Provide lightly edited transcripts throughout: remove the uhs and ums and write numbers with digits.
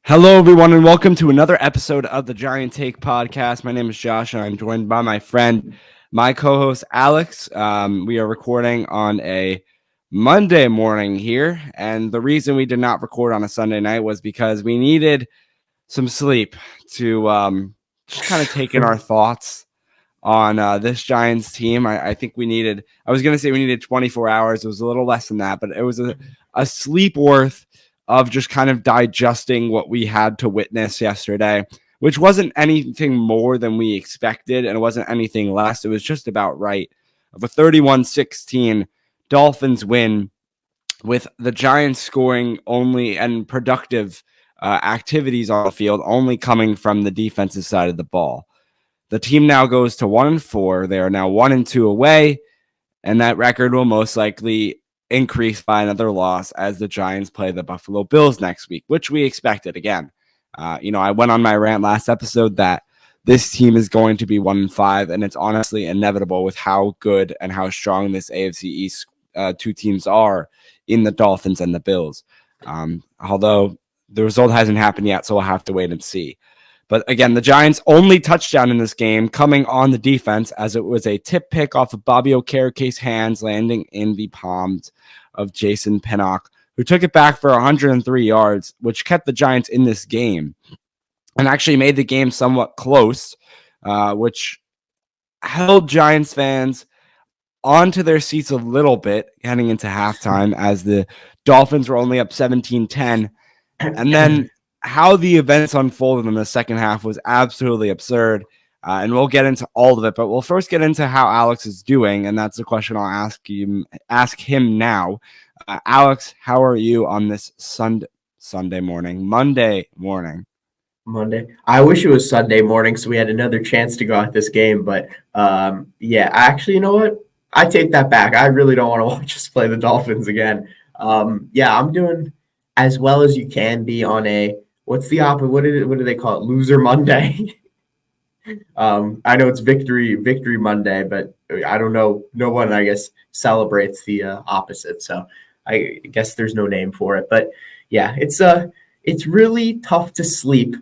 Hello, everyone, and welcome to another episode of the Giant Take podcast. My name is Josh, and I'm joined by my friend, my co-host, Alex. We are recording on a Monday morning here, and the reason we did not record on a Sunday night was because we needed some sleep to just kind of take in our thoughts on this Giants team. I think we needed, I was going to say we needed 24 hours. It was a little less than that, but it was a sleep worth of just kind of digesting what we had to witness yesterday, which wasn't anything more than we expected, and it wasn't anything less. It was just about right. Of a 31-16 Dolphins win with the Giants scoring only and productive activities on the field only coming from the defensive side of the ball. The team now goes to 1-4. They are now 1-2 away, and that record will most likely increase by another loss as the Giants play the Buffalo Bills next week, which we expected again. I went on my rant last episode that this team is going to be 1-5, and it's honestly inevitable with how good and how strong this AFC East two teams are in the Dolphins and the Bills. Although the result hasn't happened yet, so we'll have to wait and see. But again, the Giants' only touchdown in this game coming on the defense, as it was a tip pick off of Bobby Okereke's hands, landing in the palms of Jason Pinnock, who took it back for 103 yards, which kept the Giants in this game and actually made the game somewhat close, which held Giants fans onto their seats a little bit heading into halftime, as the Dolphins were only up 17-10. And then how the events unfolded in the second half was absolutely absurd, and we'll get into all of it. But we'll first get into how Alex is doing, and that's the question I'll ask him now. Alex, how are you on this Monday morning? Monday. I wish it was Sunday morning so we had another chance to go at this game. But actually, you know what? I take that back. I really don't want to watch us play the Dolphins again. I'm doing as well as you can be on a what's the opposite? What do they call it? Loser Monday. I know it's victory Monday, but I don't know. No one, I guess, celebrates the opposite. So I guess there's no name for it. But yeah, it's really tough to sleep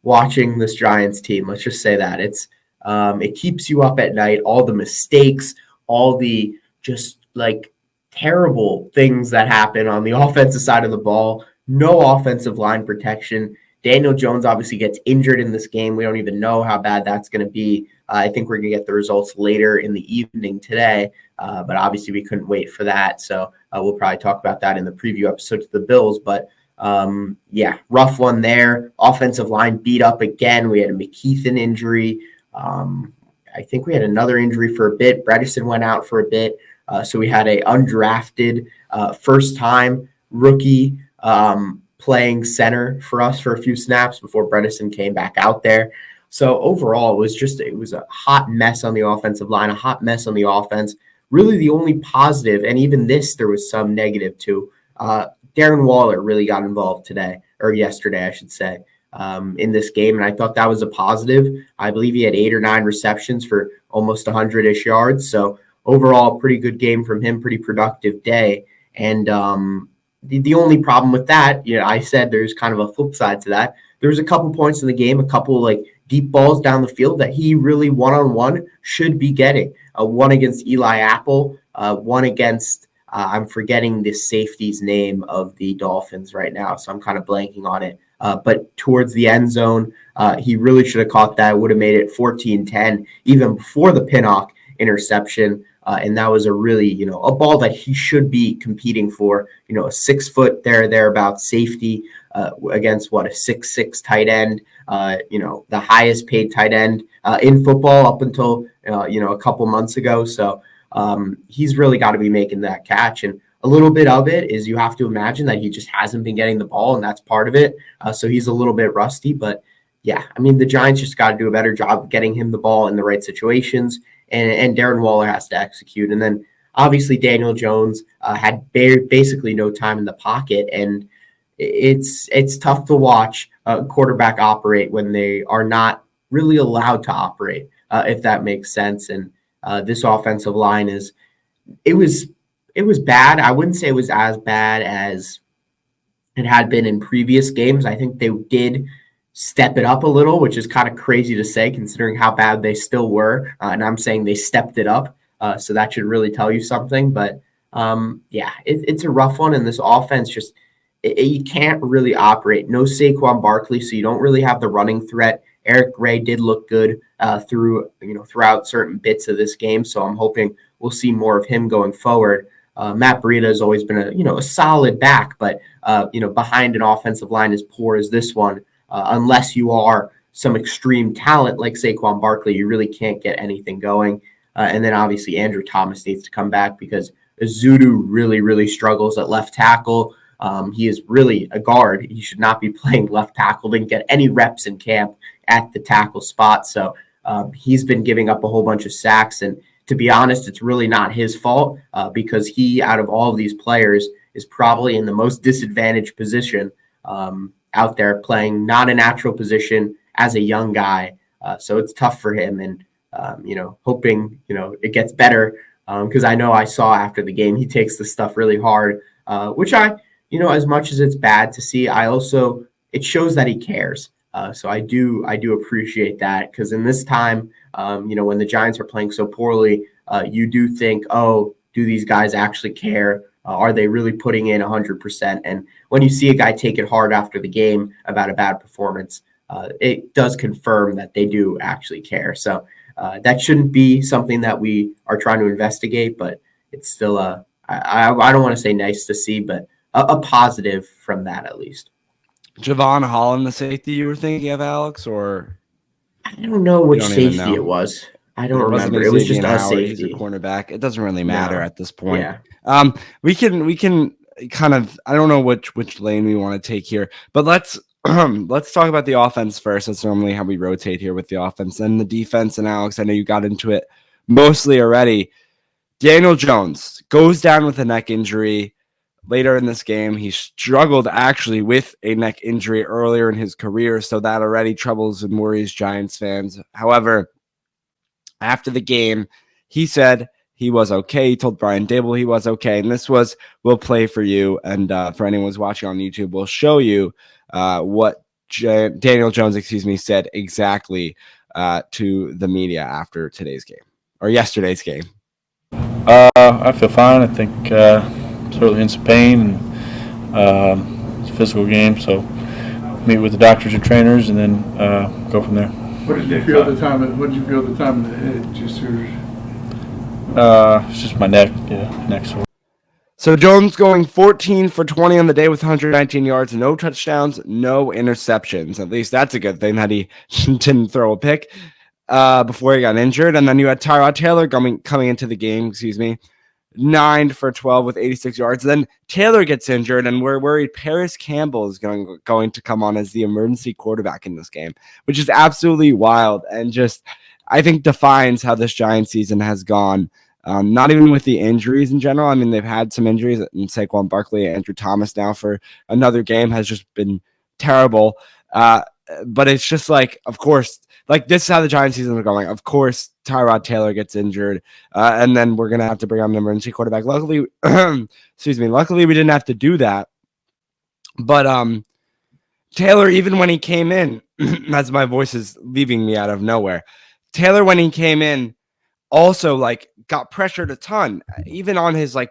watching this Giants team. Let's just say that it keeps you up at night. All the mistakes, all the just like terrible things that happen on the offensive side of the ball. No offensive line protection. Daniel Jones obviously gets injured in this game. We don't even know how bad that's going to be. I think we're going to get the results later in the evening today, but obviously we couldn't wait for that. So we'll probably talk about that in the preview episode to the Bills. But rough one there. Offensive line beat up again. We had a McKeithen injury. I think we had another injury for a bit. Bredesen went out for a bit. So we had a undrafted first-time rookie playing center for us for a few snaps before Bredesen came back out there. So overall, it was a hot mess on the offensive line, a hot mess on the offense. Really the only positive, and even this there was some negative too. Darren Waller really got involved yesterday, I should say, in this game, and I thought that was a positive. I believe he had 8 or 9 receptions for almost 100-ish yards. So overall, pretty good game from him, pretty productive day. And the only problem with that, I said there's kind of a flip side to that. There was a couple points in the game, a couple like deep balls down the field that he really one-on-one should be getting. One against Eli Apple, one against, I'm forgetting the safety's name of the Dolphins right now, so I'm kind of blanking on it. But towards the end zone, he really should have caught that. Would have made it 14-10, even before the Pinnock interception. And that was a really, a ball that he should be competing for, a 6 foot thereabout safety against a 6'6" tight end, the highest paid tight end in football up until, a couple months ago. So he's really got to be making that catch. And a little bit of it is you have to imagine that he just hasn't been getting the ball, and that's part of it. So he's a little bit rusty. But yeah, I mean, the Giants just got to do a better job of getting him the ball in the right situations. And Darren Waller has to execute. And then obviously Daniel Jones had basically no time in the pocket. And it's tough to watch a quarterback operate when they are not really allowed to operate, if that makes sense. And this offensive line it was bad. I wouldn't say it was as bad as it had been in previous games. I think they did step it up a little, which is kind of crazy to say considering how bad they still were. And I'm saying they stepped it up. So that should really tell you something. But yeah, it's a rough one. And this offense just, you can't really operate. No Saquon Barkley, so you don't really have the running threat. Eric Gray did look good throughout certain bits of this game. So I'm hoping we'll see more of him going forward. Matt Breida has always been a solid back, but behind an offensive line as poor as this one, unless you are some extreme talent like Saquon Barkley, you really can't get anything going. And then obviously Andrew Thomas needs to come back because Azudu really, really struggles at left tackle. He is really a guard. He should not be playing left tackle. Didn't get any reps in camp at the tackle spot. So he's been giving up a whole bunch of sacks. And to be honest, it's really not his fault because he, out of all of these players, is probably in the most disadvantaged position out there, playing not a natural position as a young guy. So it's tough for him, and hoping it gets better because I know I saw after the game he takes this stuff really hard, which as much as it's bad to see, it shows that he cares. So I do appreciate that because in this time, when the Giants are playing so poorly, you do think, oh, do these guys actually care? Are they really putting in 100%? And when you see a guy take it hard after the game about a bad performance, it does confirm that they do actually care. So that shouldn't be something that we are trying to investigate, but it's still I don't want to say nice to see, but a positive from that at least. Javon Holland, the safety you were thinking of, Alex, or I don't know which safety it was. I don't remember. It was just a safety. He's a cornerback. It doesn't really matter at this point. Yeah. We can kind of, I don't know which lane we want to take here, but let's talk about the offense first. That's normally how we rotate here with the offense and the defense. And Alex, I know you got into it mostly already. Daniel Jones goes down with a neck injury later in this game. He struggled actually with a neck injury earlier in his career, so that already troubles and worries Giants fans. However, after the game, he said he was okay. He told Brian Dable he was okay. And this was, we'll play for you. And for anyone who's watching on YouTube, we'll show you what Daniel Jones, said exactly to the media after today's game or yesterday's game. I feel fine. I think certainly in some pain. And it's a physical game, so meet with the doctors and trainers, and then go from there. What did you feel at the time? What did you feel at the time of the hit? It's just my neck. Yeah, neck sore. So Jones going 14 for 20 on the day with 119 yards, no touchdowns, no interceptions. At least that's a good thing that he didn't throw a pick before he got injured. And then you had Tyrod Taylor coming into the game, 9 for 12 with 86 yards. Then Taylor gets injured, and we're worried Paris Campbell is going to come on as the emergency quarterback in this game, which is absolutely wild and just, I think, defines how this Giants season has gone. Not even with the injuries in general. I mean, they've had some injuries, and Saquon Barkley, Andrew Thomas now for another game has just been terrible. But it's just like, of course, like this is how the Giants season is going. Of course, Tyrod Taylor gets injured, and then we're going to have to bring on an emergency quarterback. Luckily, luckily we didn't have to do that. But Taylor, even when he came in, as my voice is leaving me out of nowhere, Taylor, when he came in, also got pressured a ton, even on his 9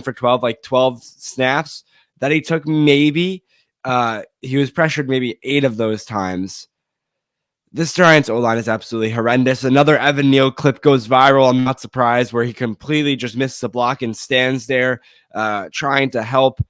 for 12, 12 snaps that he took. Maybe he was pressured maybe 8 of those times. This Giants O-line is absolutely horrendous. Another Evan Neal clip goes viral. I'm not surprised, where he completely just missed the block and stands there trying to help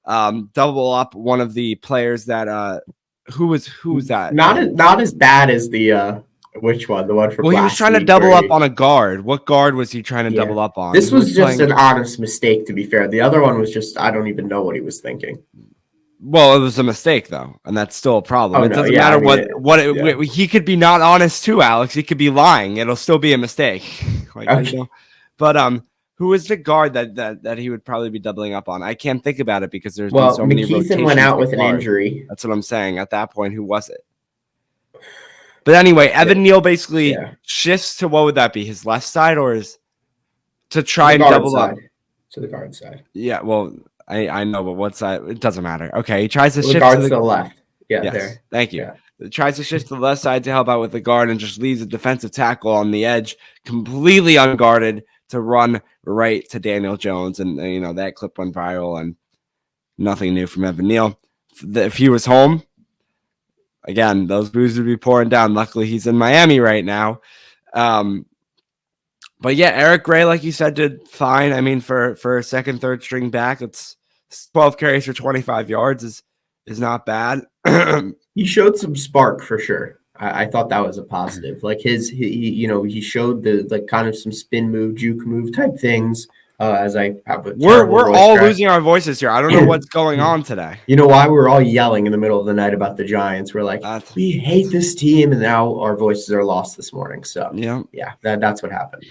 double up one of the players that who was that? Not as bad as the which one? The one for he was trying to double up on a guard. What guard was he trying to double up on? This was just an honest mistake, to be fair. The other one was just, I don't even know what he was thinking. Well, it was a mistake, though, and that's still a problem. It doesn't matter he could be not honest too, Alex. He could be lying. It'll still be a mistake. Okay. But who is the guard that he would probably be doubling up on? I can't think about it because there's been so many rotations. McKeithen went out with an injury. That's what I'm saying. At that point, who was it? But anyway, Evan Neal basically shifts to, what would that be? His left side, or to try and double up to the guard side? Yeah, well, I know, but what's that? It doesn't matter. Okay, he tries to The shift guard's to the left. Yeah, Yes, there. thank you. Yeah. Tries to shift to the left side to help out with the guard and just leaves a defensive tackle on the edge, completely unguarded, to run right to Daniel Jones. And, that clip went viral, and nothing new from Evan Neal. If he was home, again, those boos would be pouring down. Luckily, he's in Miami right now. But yeah, Eric Gray, like you said, did fine. I mean, for a second, third string back, it's 12 carries for 25 yards is not bad. He showed some spark for sure. I thought that was a positive. Like he showed the kind of some spin move, juke move type things. As I have a we're all losing our voices here. I don't know what's going on today. You know why? We're all yelling in the middle of the night about the Giants. We're like, we hate this team, and now our voices are lost this morning. So yeah, that's what happened.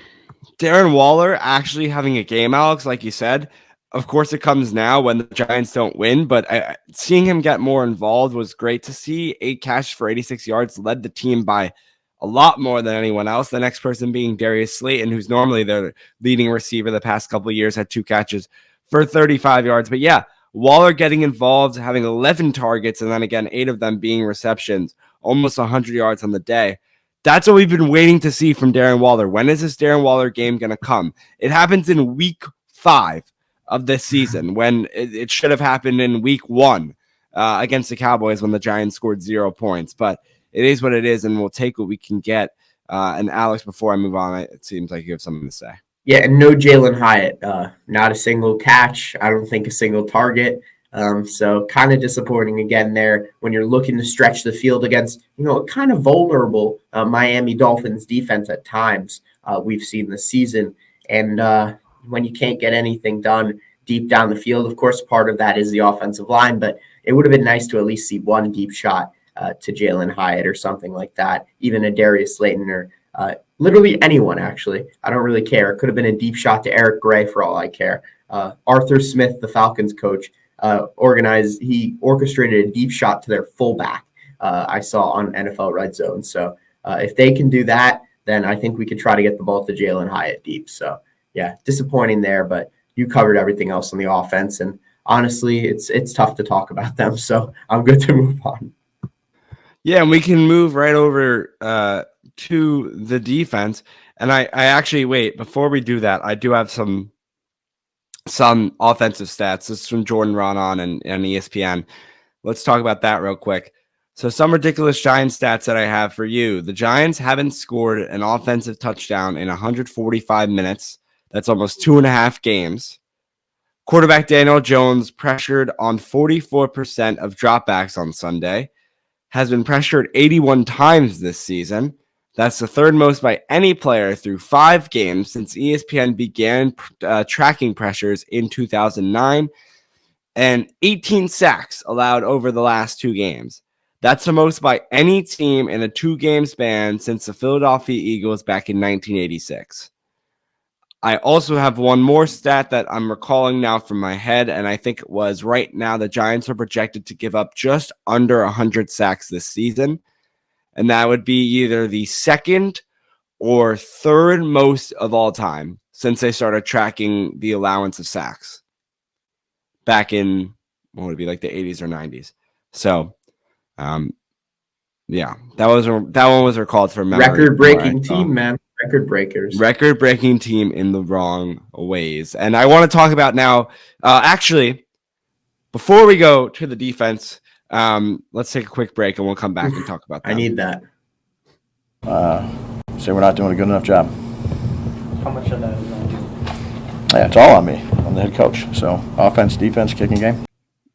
Darren Waller actually having a game, Alex, like you said. Of course, it comes now when the Giants don't win, but seeing him get more involved was great to see. 8 catches for 86 yards, led the team by a lot more than anyone else. The next person being Darius Slayton, who's normally their leading receiver the past couple of years, had 2 catches for 35 yards. But yeah, Waller getting involved, having 11 targets, and then again, 8 of them being receptions, almost 100 yards on the day. That's what we've been waiting to see from Darren Waller. When is this Darren Waller game going to come? It happens in week 5 of this season, when it should have happened in week 1 against the Cowboys when the Giants scored 0 points. But it is what it is, and we'll take what we can get. And Alex, before I move on, it seems like you have something to say. Yeah, and no Jalen Hyatt. Not a single catch. I don't think a single target. So kind of disappointing again there when you're looking to stretch the field against, a kind of vulnerable Miami Dolphins defense at times we've seen this season. And when you can't get anything done deep down the field, of course, part of that is the offensive line, but it would have been nice to at least see one deep shot to Jalen Hyatt or something like that, even a Darius Slayton or literally anyone, actually. I don't really care. It could have been a deep shot to Eric Gray for all I care. Arthur Smith, the Falcons coach, he orchestrated a deep shot to their fullback I saw on NFL Red Zone. So if they can do that, then I think we could try to get the ball to Jalen Hyatt deep. So yeah, disappointing there, but you covered everything else on the offense. And honestly, it's tough to talk about them. So I'm good to move on. Yeah, and we can move right over to the defense. And I actually, wait, before we do that, I do have some offensive stats. This is from Jordan Ronan and ESPN. Let's talk about that real quick. So some ridiculous Giants stats that I have for you. The Giants haven't scored an offensive touchdown in 145 minutes. That's almost 2.5 games. Quarterback Daniel Jones pressured on 44% of dropbacks on Sunday. Has been pressured 81 times this season. That's the third most by any player through 5 games since ESPN began tracking pressures in 2009, and 18 sacks allowed over the last 2 games. That's the most by any team in a 2-game span since the Philadelphia Eagles back in 1986. I also have one more stat that I'm recalling now from my head, and I think it was right now the Giants are projected to give up just under 100 sacks this season, and that would be either the second or third most of all time since they started tracking the allowance of sacks back in, what would it be, like the 80s or 90s. So, yeah, that one was recalled for memory. Record-breaking team, man. Record breakers. Record-breaking team in the wrong ways. And I want to talk about now, actually, before we go to the defense, let's take a quick break and we'll come back and talk about that. I need that. Say we're not doing a good enough job. How much of that is on you? Yeah, it's all on me. I'm the head coach. So offense, defense, kicking game.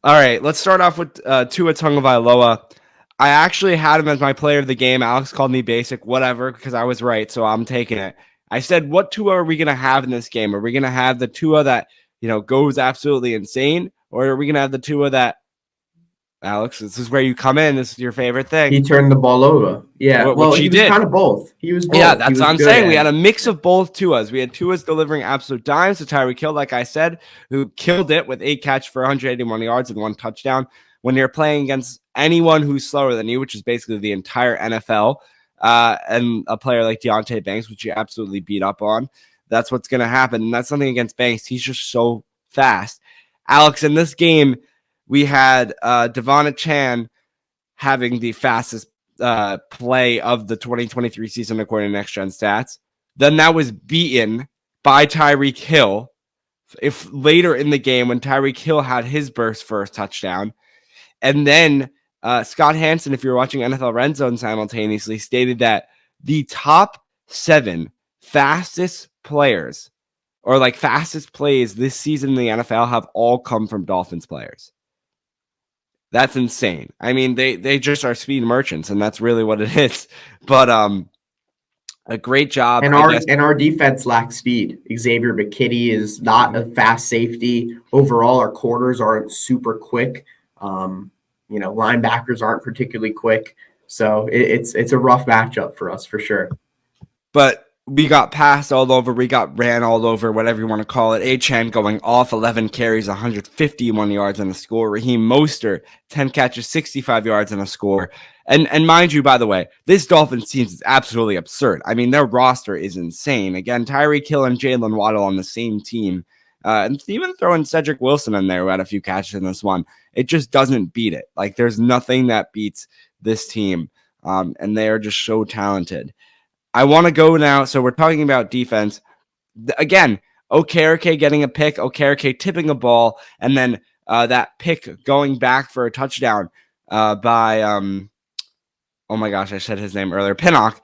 All right, let's start off with Tua Tagovailoa. I actually had him as my player of the game. Alex called me basic, whatever, because I was right, so I'm taking it. I said, what Tua are we going to have in this game? Are we going to have the Tua that, goes absolutely insane? Or are we going to have the Tua that, Alex, this is where you come in. This is your favorite thing. He turned the ball over. Yeah, he was kind of both. He was both. Yeah, that's what I'm saying. We had a mix of both Tuas. We had Tuas delivering absolute dimes to Tyreek Hill, like I said, who killed it with 8 catches for 181 yards and 1 touchdown. When you're playing against anyone who's slower than you, which is basically the entire NFL, and a player like Deontay Banks, which you absolutely beat up on, that's what's going to happen. And that's something against Banks. He's just so fast. Alex, in this game, we had Devon Chan having the fastest play of the 2023 season according to Next Gen Stats. Then that was beaten by Tyreek Hill. If later in the game when Tyreek Hill had his burst first touchdown, and then Scott Hansen, if you're watching NFL Red Zone simultaneously, stated that the top 7 fastest players or like fastest plays this season in the NFL have all come from Dolphins players. That's insane. I mean, they just are speed merchants, and that's really what it is. But a great job. And our defense lacks speed. Xavier McKinney is not a fast safety. Overall, our corners aren't super quick. Linebackers aren't particularly quick. So it's a rough matchup for us for sure. But we got passed all over. We got ran all over, whatever you want to call it. Achane going off 11 carries, 151 yards and a score. Raheem Mostert, 10 catches, 65 yards and a score. And mind you, by the way, this Dolphins team is absolutely absurd. I mean, their roster is insane. Again, Tyreek Hill and Jalen Waddle on the same team. And even throwing Cedric Wilson in there who had a few catches in this one. It just doesn't beat it. Like, there's nothing that beats this team. And they are just so talented. I want to go now. So we're talking about defense. Again, Okereke getting a pick, Okereke tipping a ball, and then that pick going back for a touchdown by, oh my gosh, I said his name earlier, Pinnock.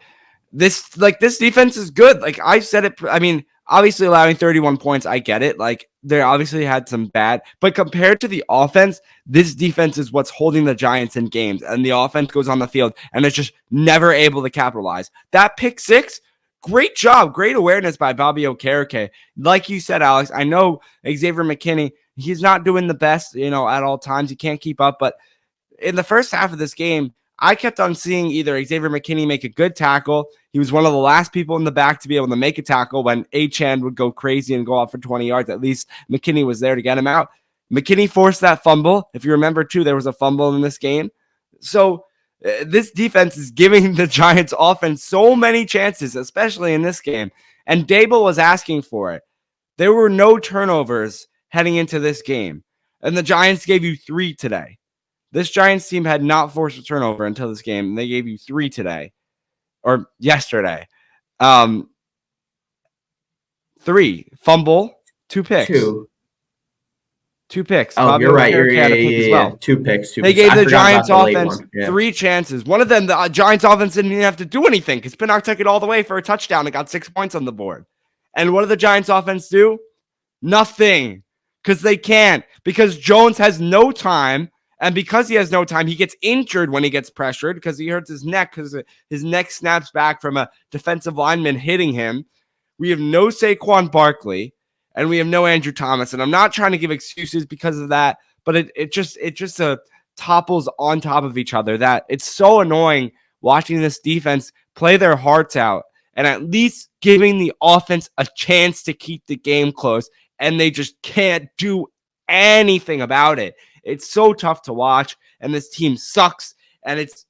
This defense is good. Like I said it, I mean, obviously allowing 31 points, I get it. Like they obviously had some bad, but compared to the offense, this defense is what's holding the Giants in games. And the offense goes on the field and it's just never able to capitalize. That pick 6, great job. Great awareness by Bobby Okereke. Like you said, Alex, I know Xavier McKinney, he's not doing the best, at all times. He can't keep up. But in the first half of this game, I kept on seeing either Xavier McKinney make a good tackle. He was one of the last people in the back to be able to make a tackle when Achane would go crazy and go off for 20 yards. At least McKinney was there to get him out. McKinney forced that fumble. If you remember, too, there was a fumble in this game. So this defense is giving the Giants offense so many chances, especially in this game. And Dable was asking for it. There were no turnovers heading into this game. And the Giants gave you 3 today. This Giants team had not forced a turnover until this game, and they gave you 3 today, or yesterday. 3 fumble, 2 picks. 2 picks. Oh, Bobby you're right. As well. 2 picks. They gave the Giants offense 3 chances. One of them, the Giants offense didn't even have to do anything because Pinnock took it all the way for a touchdown and got 6 points on the board. And what did the Giants offense do? Nothing, because they can't. Because Jones has no time. And because he has no time, he gets injured when he gets pressured because he hurts his neck because his neck snaps back from a defensive lineman hitting him. We have no Saquon Barkley and we have no Andrew Thomas. And I'm not trying to give excuses because of that, but it just topples on top of each other that it's so annoying watching this defense play their hearts out and at least giving the offense a chance to keep the game close. And they just can't do anything about it. It's so tough to watch, and this team sucks, and it's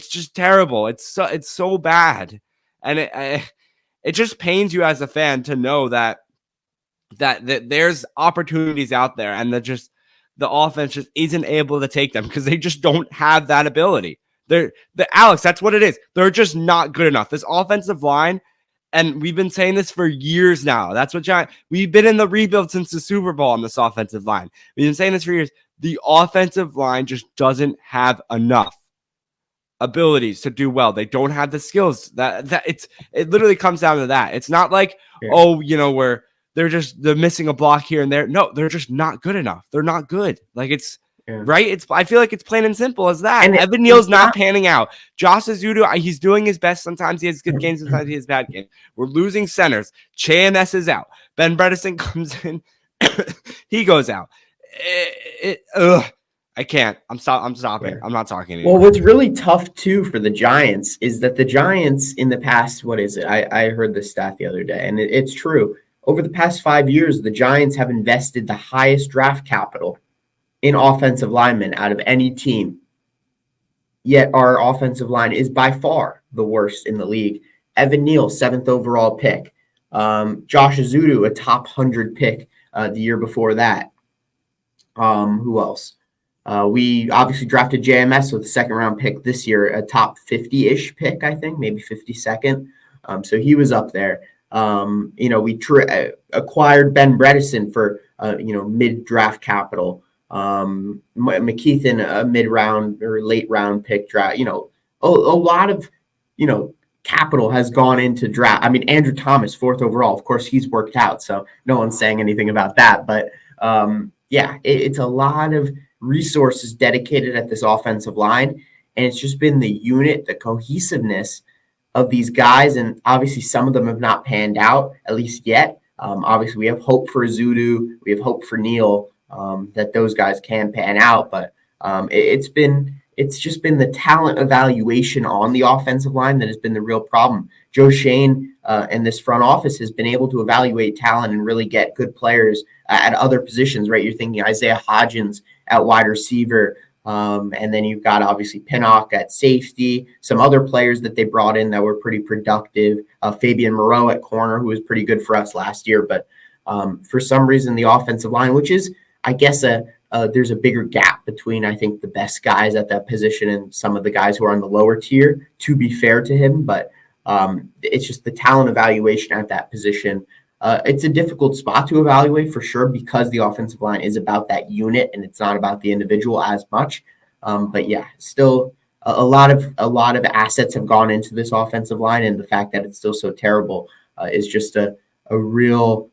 just terrible. It's so bad, and it just pains you as a fan to know that there's opportunities out there, and the offense just isn't able to take them because they just don't have that ability. Alex, that's what it is. They're just not good enough. This offensive line. And we've been saying this for years now. That's what we've been in the rebuild since the Super Bowl on this offensive line. We've been saying this for years. The offensive line just doesn't have enough abilities to do well. They don't have the skills. It literally comes down to that. It's not like, where they're missing a block here and there. No, they're just not good enough. They're not good. Like right? I feel like it's plain and simple as that. And Evan Neal's not panning out. Josh Azudu, he's doing his best. Sometimes he has good games, sometimes he has bad games. We're losing centers. Chamis is out. Ben Bredesen comes in. He goes out. I can't. I'm stopping. I'm not talking anymore. Well, what's really tough, too, for the Giants is that the Giants in the past, what is it? I heard this stat the other day, and it's true. Over the past 5 years, the Giants have invested the highest draft capital in offensive linemen out of any team. Yet our offensive line is by far the worst in the league. Evan Neal, 7th overall pick. Josh Azudu, a top 100 pick the year before that. Who else? We obviously drafted JMS with a second round pick this year, a top 50-ish pick, I think, maybe 52nd. So he was up there. We acquired Ben Bredesen for mid draft capital. McKeithen, a mid round or late round pick draft. A lot of capital has gone into draft. I mean, Andrew Thomas, 4th overall. Of course, he's worked out, so no one's saying anything about that. But it's a lot of resources dedicated at this offensive line, and it's just been the unit, the cohesiveness of these guys, and obviously some of them have not panned out, at least yet. Obviously, we have hope for Zudu, we have hope for Neal, that those guys can pan out, but it's just been the talent evaluation on the offensive line that has been the real problem. Joe Shane and this front office has been able to evaluate talent and really get good players at other positions, right? You're thinking Isaiah Hodgins at wide receiver, and then you've got obviously Pinnock at safety, some other players that they brought in that were pretty productive. Fabian Moreau at corner, who was pretty good for us last year, but for some reason the offensive line, which is, I guess, there's a bigger gap between, I think, the best guys at that position and some of the guys who are on the lower tier, to be fair to him. But it's just the talent evaluation at that position. It's a difficult spot to evaluate for sure, because the offensive line is about that unit and it's not about the individual as much. But yeah, still a lot of assets have gone into this offensive line, and the fact that it's still so terrible is just a real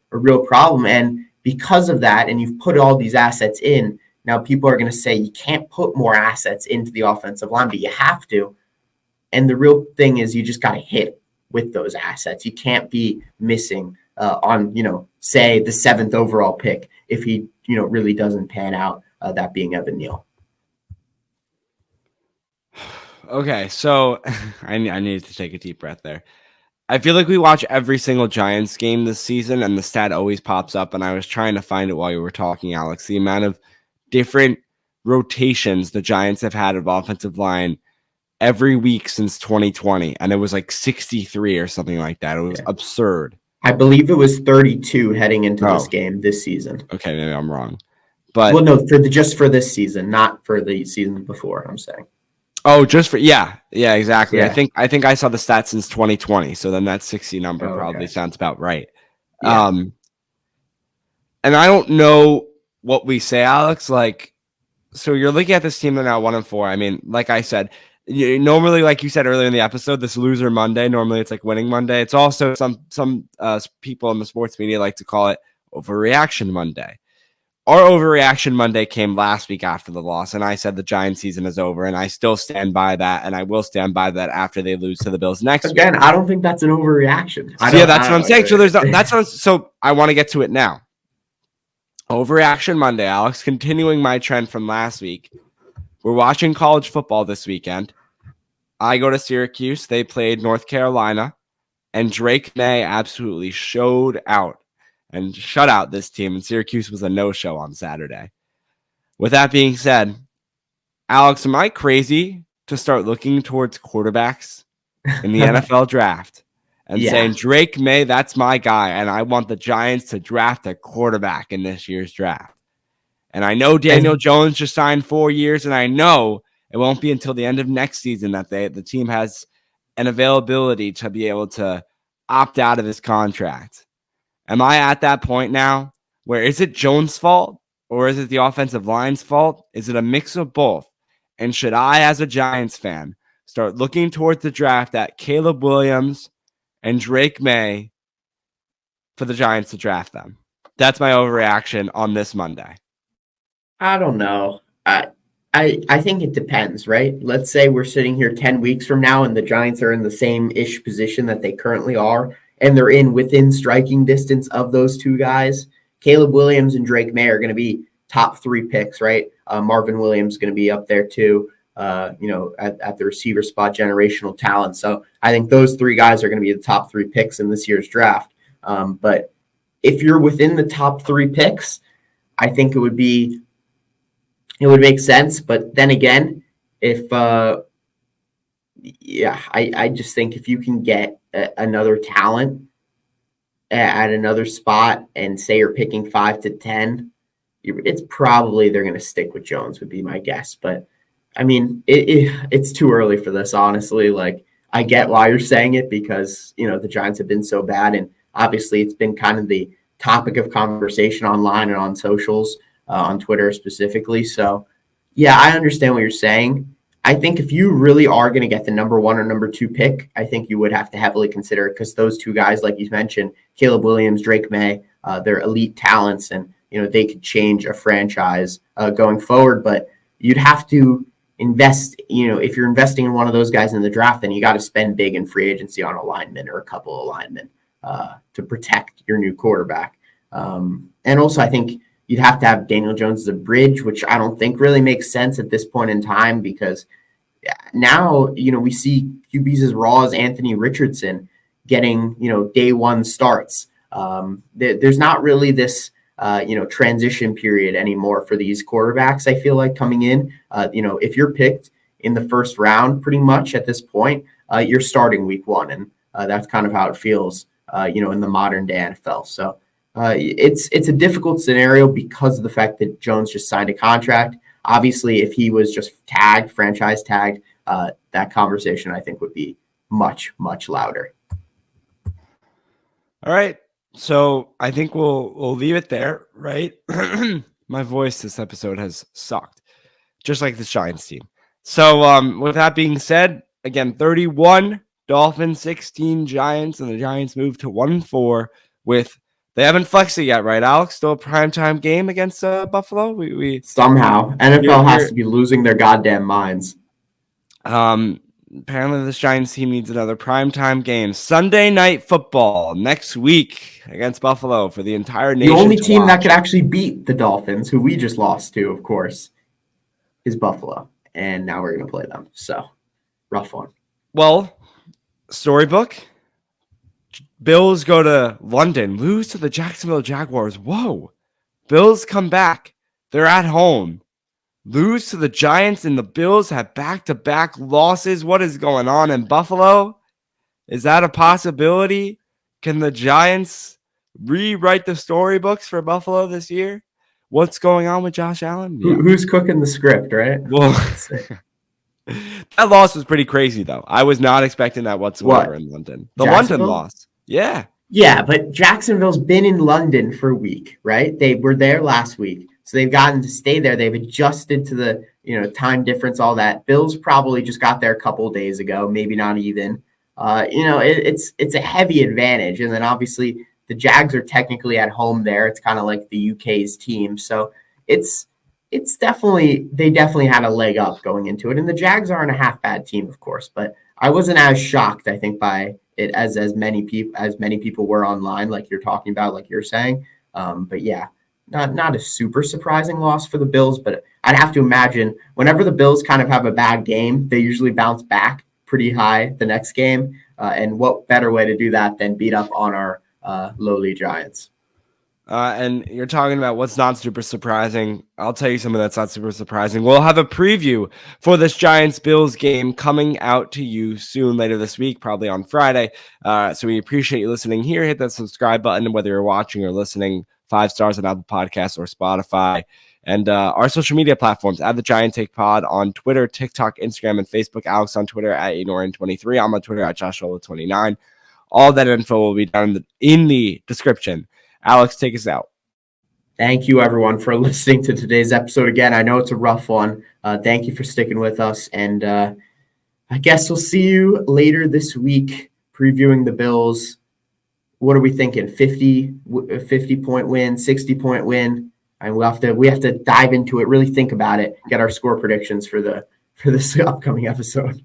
problem. And because of that, and you've put all these assets in, now people are going to say you can't put more assets into the offensive line, but you have to. And the real thing is you just got to hit with those assets. You can't be missing on, say the 7th overall pick if he, really doesn't pan out, that being Evan Neal. Okay, so I needed to take a deep breath there. I feel like we watch every single Giants game this season, and the stat always pops up, and I was trying to find it while you were talking, Alex. The amount of different rotations the Giants have had of offensive line every week since 2020, and it was like 63 or something like that. It was absurd. I believe it was 32 heading into this game this season. Okay, maybe I'm wrong. But just for this season, not for the season before, I'm saying. Oh, just for exactly. Yeah. I think I saw the stats since 2020, so then that 60 number probably sounds about right. Yeah. And I don't know what we say, Alex. Like, so you're looking at this team, they're now 1-4. I mean, like I said, normally, like you said earlier in the episode, this loser Monday, normally it's like winning Monday. It's also some people in the sports media like to call it overreaction Monday. Our overreaction Monday came last week after the loss, and I said the Giants season is over, and I still stand by that, and I will stand by that after they lose to the Bills next week. Again, I don't think that's an overreaction. That's what I'm saying. So I want to get to it now. Overreaction Monday, Alex, continuing my trend from last week. We're watching college football this weekend. I go to Syracuse. They played North Carolina, and Drake May absolutely showed out and shut out this team, and Syracuse was a no-show on Saturday. With that being said, Alex, am I crazy to start looking towards quarterbacks in the NFL draft and saying, Drake May, that's my guy, and I want the Giants to draft a quarterback in this year's draft? And I know Daniel Jones just signed 4 years, and I know it won't be until the end of next season that the team has an availability to be able to opt out of his contract. Am I at that point now where is it Jones' fault or is it the offensive line's fault? Is it a mix of both? And should I, as a Giants fan, start looking towards the draft at Caleb Williams and Drake May for the Giants to draft them? That's my overreaction on this Monday. I don't know. I think it depends, right? Let's say we're sitting here 10 weeks from now and the Giants are in the same-ish position that they currently are, and they're within striking distance of those two guys. Caleb Williams and Drake May are going to be top 3 picks, right? Marvin Williams is going to be up there too, at the receiver spot, generational talent. So I think those 3 guys are going to be the top 3 picks in this year's draft. But if you're within the top 3 picks, I think it would make sense. But then again, I just think if you can get another talent at another spot and say you're picking 5 to 10, it's probably they're going to stick with Jones would be my guess. But I mean, it's too early for this, honestly. Like, I get why you're saying it because, the Giants have been so bad. And obviously it's been kind of the topic of conversation online and on socials, on Twitter specifically. So, yeah, I understand what you're saying. I think if you really are going to get the number 1 or number 2 pick, I think you would have to heavily consider it because those two guys, like you mentioned, Caleb Williams, Drake May, they're elite talents and, they could change a franchise going forward. But you'd have to invest, if you're investing in one of those guys in the draft, then you got to spend big in free agency on a lineman or a couple of linemen to protect your new quarterback. And also, I think you'd have to have Daniel Jones as a bridge, which I don't think really makes sense at this point in time because now, we see QBs as raw as Anthony Richardson getting, day one starts. There's not really this, transition period anymore for these quarterbacks, I feel like, coming in. If you're picked in the first round, pretty much at this point, you're starting week 1. And that's kind of how it feels, in the modern day NFL. So it's a difficult scenario because of the fact that Jones just signed a contract. Obviously, if he was just franchise tagged, that conversation, I think, would be much, much louder. All right. So I think we'll leave it there, right? My voice this episode has sucked, just like the Giants team. So with that being said, again, 31 Dolphins, 16 Giants, and the Giants move to 1-4 with they haven't flexed it yet, right, Alex? Still a primetime game against Buffalo? We somehow NFL has to be losing their goddamn minds. Apparently this Giants team needs another primetime game. Sunday Night Football next week against Buffalo for the entire nation. The only team that could actually beat the Dolphins, who we just lost to, of course, is Buffalo. And now we're going to play them. So, rough one. Well, storybook. Bills go to London, lose to the Jacksonville Jaguars. Whoa. Bills come back. They're at home. Lose to the Giants, and the Bills have back-to-back losses. What is going on in Buffalo? Is that a possibility? Can the Giants rewrite the storybooks for Buffalo this year? What's going on with Josh Allen? Yeah. Who's cooking the script, right? Well, that loss was pretty crazy, though. I was not expecting that whatsoever in London. The London loss. Yeah. Yeah, but Jacksonville's been in London for a week, right? They were there last week. So they've gotten to stay there. They've adjusted to the, time difference, all that. Bills probably just got there a couple of days ago, maybe not even. It's a heavy advantage. And then obviously the Jags are technically at home there. It's kind of like the UK's team. So they definitely had a leg up going into it. And the Jags aren't a half bad team, of course, but I wasn't as shocked, I think, by it as many people were online, like you're talking about, like you're saying. But yeah. Not a super surprising loss for the Bills, but I'd have to imagine whenever the Bills kind of have a bad game, they usually bounce back pretty high the next game. And what better way to do that than beat up on our lowly Giants? And you're talking about what's not super surprising. I'll tell you something that's not super surprising. We'll have a preview for this Giants-Bills game coming out to you soon later this week, probably on Friday. So we appreciate you listening here. Hit that subscribe button, whether you're watching or listening. 5 stars on Apple Podcasts or Spotify. And our social media platforms, at the Giant Take Pod on Twitter, TikTok, Instagram, and Facebook. Alex on Twitter at Anorin23. I'm on Twitter at Joshua29. All that info will be down in the description. Alex, take us out. Thank you, everyone, for listening to today's episode. Again, I know it's a rough one. Thank you for sticking with us. And I guess we'll see you later this week previewing the Bills. What are we thinking? 50-point win, 60-point win? And we have to dive into it, really think about it, get our score predictions for this upcoming episode.